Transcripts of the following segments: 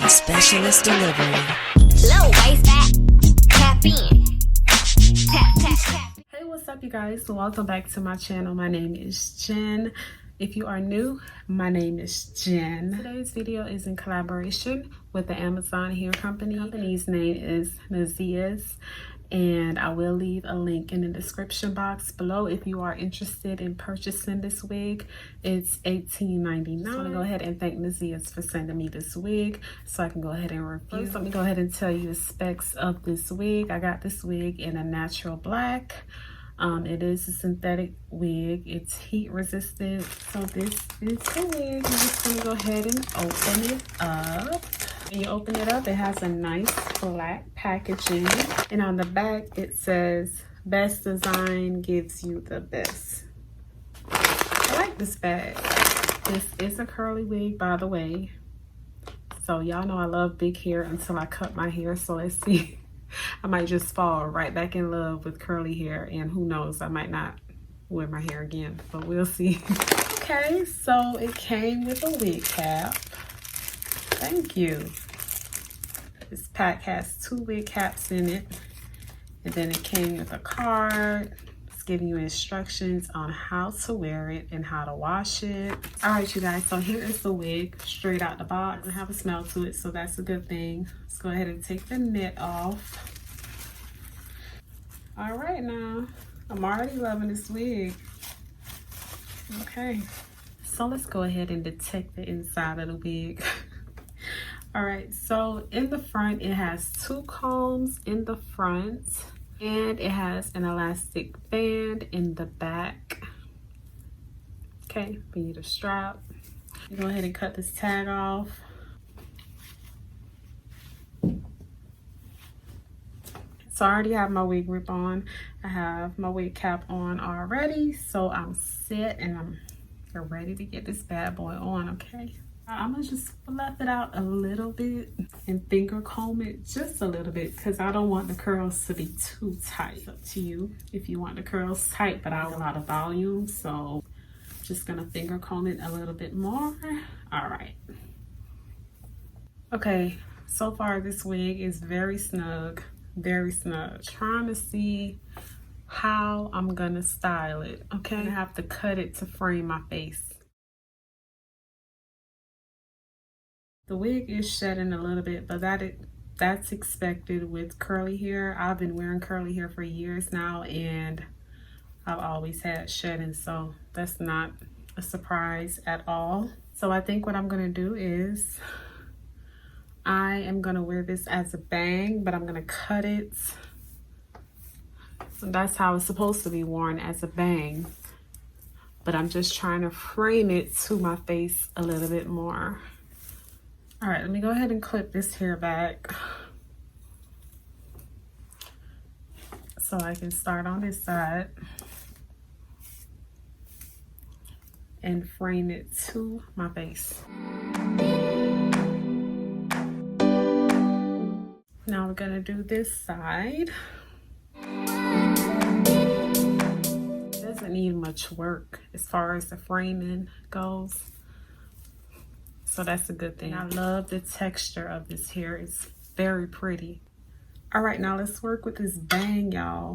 Specialist delivery. Low waist back, tap in, tap, tap, tap. Hey, what's up, you guys? Welcome back to my channel. My name is Jen. If you are new, my name is Jen. Today's video is in collaboration with the Amazon hair company. The company's name is Nnzes, and I will leave a link in the description box below if you are interested in purchasing this wig. It's $18.99. I want to go ahead and thank Nnzes for sending me this wig so I can go ahead and review. First, let me go ahead and tell you the specs of this wig. I got this wig in a natural black. It is a synthetic wig. It's heat resistant. So this is the wig. I'm just gonna go ahead and open it up. When you open it up, it has a nice black packaging. And on the back, it says, "Best design gives you the best." I like this bag. This is a curly wig, by the way. So y'all know I love big hair until I cut my hair. So let's see. I might just fall right back in love with curly hair, and who knows, I might not wear my hair again, but we'll see. Okay, so it came with a wig cap. Thank you. This pack has 2 wig caps in it, and then it came with a card. It's giving you instructions on how to wear it and how to wash it. All right, you guys, so here is the wig straight out the box. It doesn't have a smell to it, so that's a good thing. Let's go ahead and take the net off. All right, now I'm already loving this wig. Okay, so let's go ahead and detect the inside of the wig. All right, so in the front, it has 2 combs in the front, and it has an elastic band in the back. Okay, we need a strap. Go ahead and cut this tag off. So I already have my wig grip on. I have my wig cap on already. So I'm set and I'm ready to get this bad boy on, okay? I'm gonna just fluff it out a little bit and finger comb it just a little bit because I don't want the curls to be too tight. It's up to you if you want the curls tight, but I have a lot of volume. So just gonna finger comb it a little bit more. All right. Okay, so far this wig is very snug. Very snug. Trying to see how I'm gonna style it. Okay, I have to cut it to frame my face. The wig is shedding a little bit, but that's expected with curly hair. I've been wearing curly hair for years now, and I've always had shedding, so that's not a surprise at all. So I think what I'm gonna do is I am gonna wear this as a bang, but I'm gonna cut it. So that's how it's supposed to be worn, as a bang. But I'm just trying to frame it to my face a little bit more. All right, let me go ahead and clip this hair back so I can start on this side and frame it to my face. Now we're gonna do this side. It doesn't need much work as far as the framing goes. So that's a good thing. I love the texture of this hair. It's very pretty. All right, now let's work with this bang, y'all.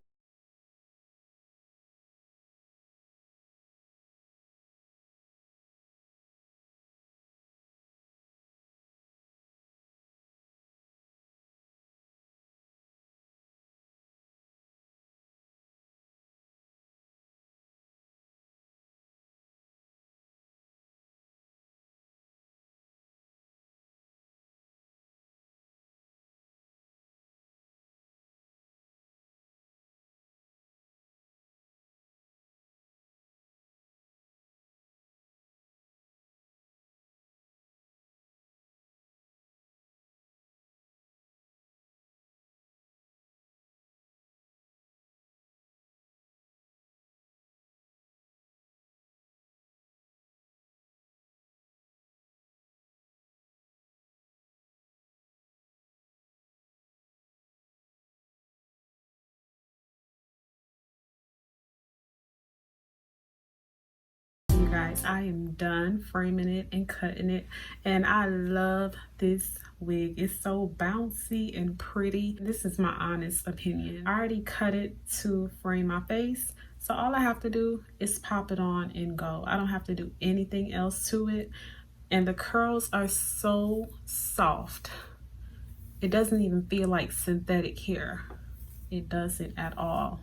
guys, I am done framing it and cutting it, and I love this wig. It's so bouncy and pretty. This is my honest opinion. I already cut it to frame my face, so all I have to do is pop it on and go. I don't have to do anything else to it, and the curls are so soft. It doesn't even feel like synthetic hair. It doesn't at all.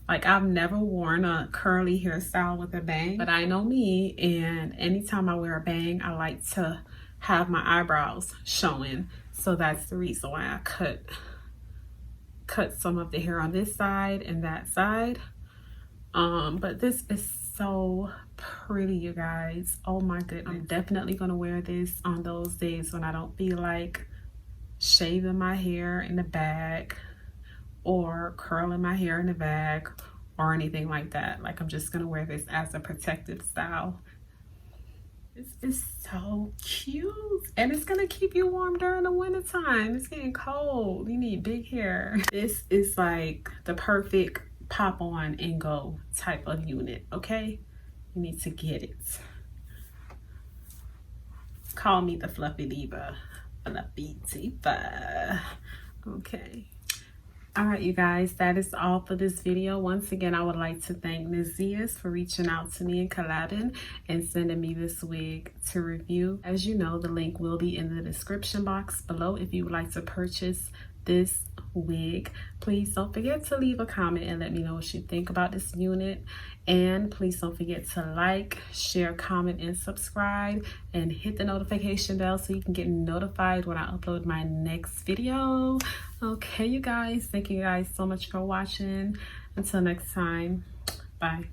Like, I've never worn a curly hairstyle with a bang, but I know me, and anytime I wear a bang, I like to have my eyebrows showing. So that's the reason why I cut some of the hair on this side and that side. But this is so pretty, you guys. Oh my goodness. I'm definitely gonna wear this on those days when I don't feel like shaving my hair in the back or curling my hair in the back or anything like that. Like, I'm just gonna wear this as a protective style. This is so cute, and it's gonna keep you warm during the winter time. It's getting cold. You need big hair. This is like the perfect pop on and go type of unit, okay? You need to get it. Call me the fluffy diva. Fluffy diva. Okay. All right, you guys, that is all for this video. Once again, I would like to thank Nnzes for reaching out to me and collabing and sending me this wig to review. As you know, the link will be in the description box below if you would like to purchase this wig. Please don't forget to leave a comment and let me know what you think about this unit. And please don't forget to like, share, comment, and subscribe, and hit the notification bell so you can get notified when I upload my next video. Okay, you guys, thank you guys so much for watching. Until next time, bye.